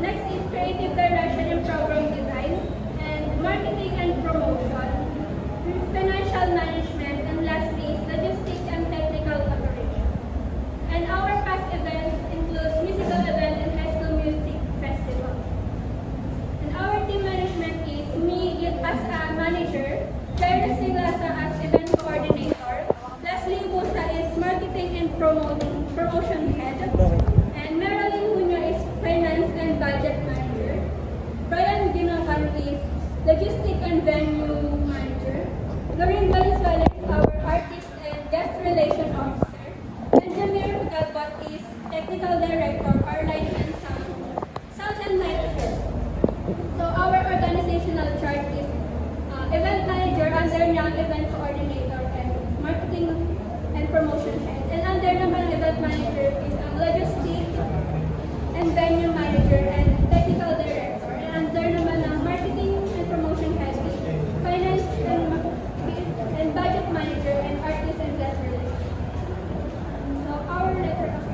Next is creative direction and program design, and marketing and promotion, financial management, and lastly is logistics and technical operation. And our past events includes musical event and high school music festival. And our team management is me as a manager, Jairus Niglasa as event coordinator, Leslie Busa is marketing and promotion head, and Marilyn Cunha is finance and budget manager, Brian Ginacan is logistic and venue manager, Lorraine Valenzuela is our artist and guest relation officer, Benjamin Galbat is technical director, our light and sound and light head. So our organizational chart is event manager under young event coordinator and marketing and promotion head. And under naman event manager is ang logistic and venue manager and technical director. And under naman ang marketing and promotion head is finance and budget manager and artist and guest relations. So our letter of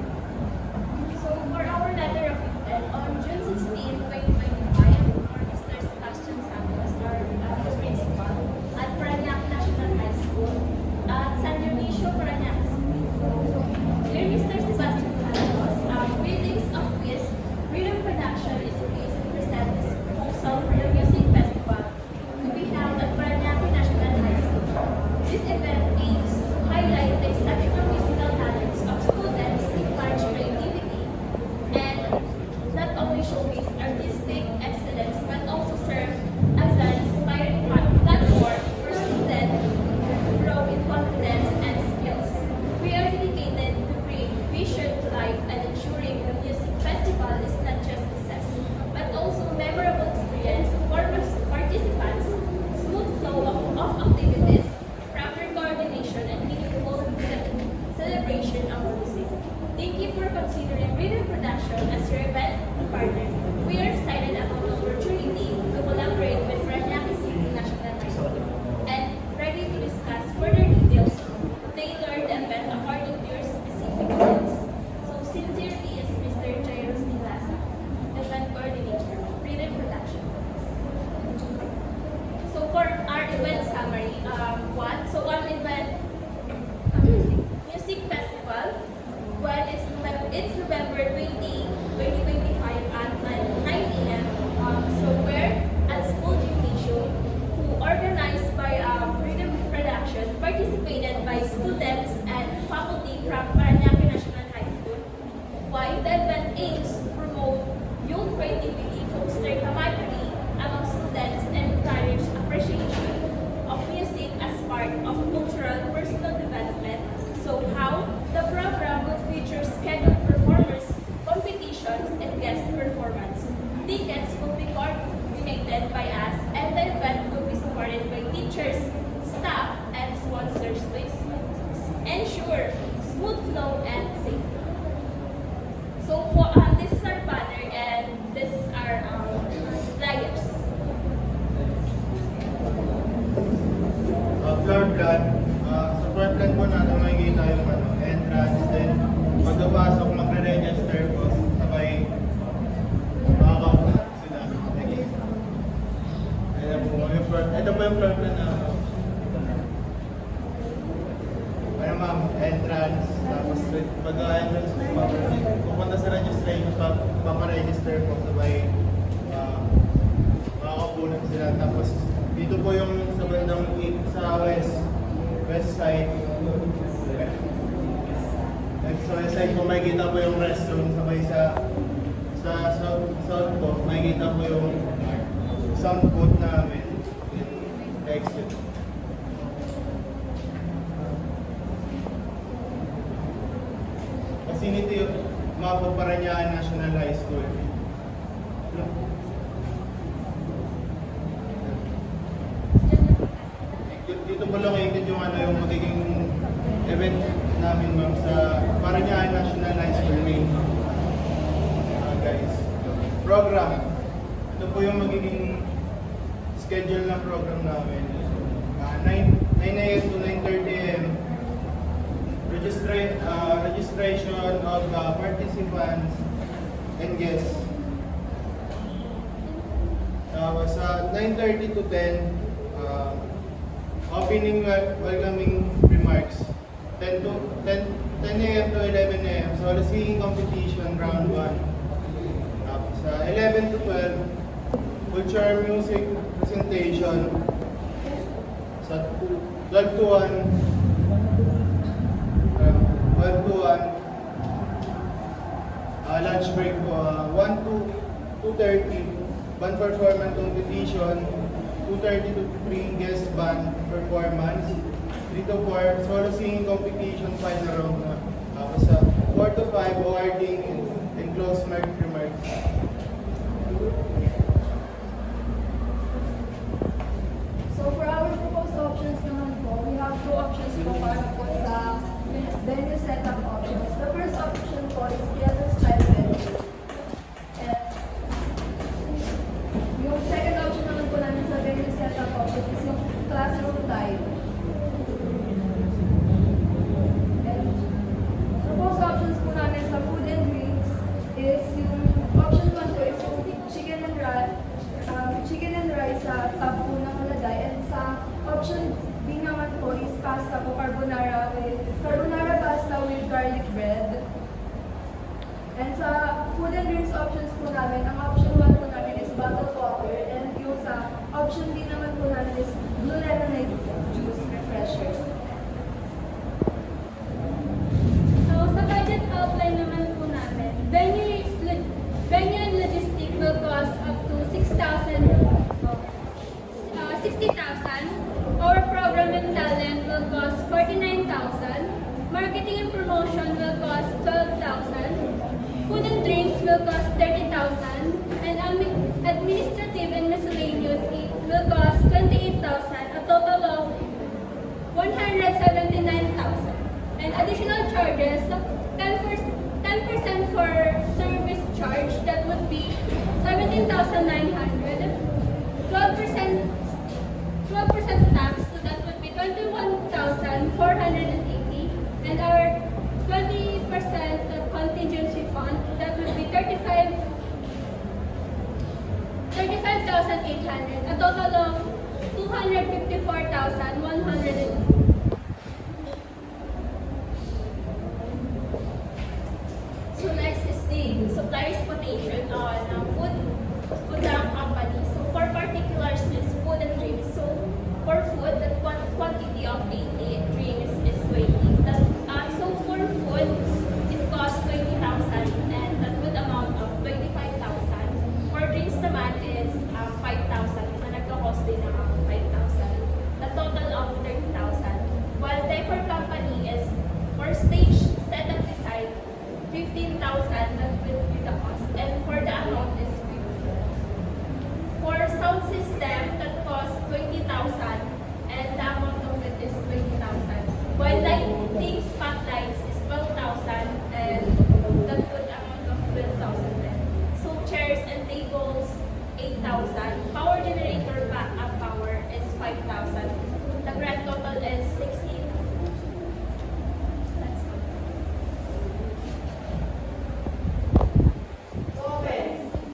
For our letter of intent, on June 16, 2025, Mr. Sebastian Santos, our principal at Parañaque National High School at San Dionisio, Parañaque City. Dear Mr. Sebastian Santos, greetings of peace. Freedom Production is pleased to present this proposal for the music festival to be held at Parañaque National High School. This event aims to highlight the exceptional musical talents of students, encourage creativity, and not only showcase artistic excellence but also serve as an inspiring platform for students to grow in confidence and skills. We are dedicated to bring vision to life and ensuring the music festival is not just a success but also a memorable experience for participants, smooth flow of activities, proper coordination, and meaningful celebration of music. Thank you for considering Rhythm Production as your event partner. We are excited about the opportunity to collaborate with Parañaque City National High School and ready to discuss further details to tailor the event according to your specific needs. So sincerely is Mr. Jairus Niglasa, event coordinator of Rhythm Production. So for our event summary, one event music festival. It's November 20, 2025 at 9 a.m. So we're at School Gymnasium, who organized by Freedom Production, participated by students and faculty from Parañaque National High School. Why the event aims to promote youth creativity, foster camaraderie among students, and encourage appreciation of music as part of cultural personal development. So how the program would feature scheduled performers, competitions, and guest performance. Tickets will be coordinated by us, and the event will be supported by teachers, staff, and sponsors to ensure smooth flow and safety. So for this is our banner and this is our flyers. Floor plan. Sa floor plan po natin makikita yung entrance, then pagkapasok magre-register po, sabay makakaupo sila. Ito po yung floor plan na ano ma'am, entrance, tapos pag-entrance po, pupunta sa registration, paparegister po, sabay makakaupo na sila. Tapos dito po yung sa bandang sa west side. Sa west side po makikita po yung restroom, sabay sa south po makikita po yung sound booth namin. Exit. Kasi nito yung mga Parañaque National High School. Dito po located yung yung magiging event namin ma'am sa Parañaque National High School main. Guys, program. Ito po yung magiging schedule ng program namin. 9 a.m. to 9:30 a.m. Registration of participants and guests. Tapos sa 9:30 to 10, opening welcoming remarks. 10 a.m. to 11 a.m. So the singing competition round 1. Tapos sa 11 to 12, cultural music presentation. Sa 12 to 1, 12 to 1, lunch break po, 1 to 2:30, band performance competition, 2:30 to 3, guest band performance, 3 to 4, solo singing competition, final round na. Tapos sa 4 to 5, awarding and close remarks. So for our proposed options naman po, we have two options po para po sa venue setup options. The first option po is theater style venue. And yung second option naman po namin sa venue setup option is yung classroom type. And proposed options po namin sa food and drinks is yung option 1 po is yung chicken and rice sa top po ng malagay. And sa option B naman po is pasta po, carbonara pasta with garlic bread. And sa food and drinks options po namin, ang option 1 po namin is bottled water. And yung sa option B naman po namin is blue lemonade juice refresher. So, sa budget outline naman po namin, venue and logistic will cost up to 60,000. Our program and talent will cost 49,000. Marketing and promotion will cost 12,000. Food and drinks will cost 30,000. And administrative and miscellaneous will cost 28,000. A total of 179,000. And additional charges, 10% for service charge, that would be 17,900. 12% tax, so that would be 21,480. And our 20% contingency fund, that would be 35,800. A total of 254,100. So next is the suppliers quotation on food company. So for particulars is food and drinks. So for food, the quantity of 80 drinks is 20. So for food, it costs 20,000 and that would amount of 25,000. For drinks naman is 5,000 na nagka-cost din ng 5,000. The total of 30,000. While decor company is for stage setup design, 15,000, that will be the cost. And for the amount is 50. For sound system, that costs 20,000 and the amount of it is 20,000. While lighting spotlights is 12,000 and that would amount of 12,000 then. So chairs and tables, 8,000.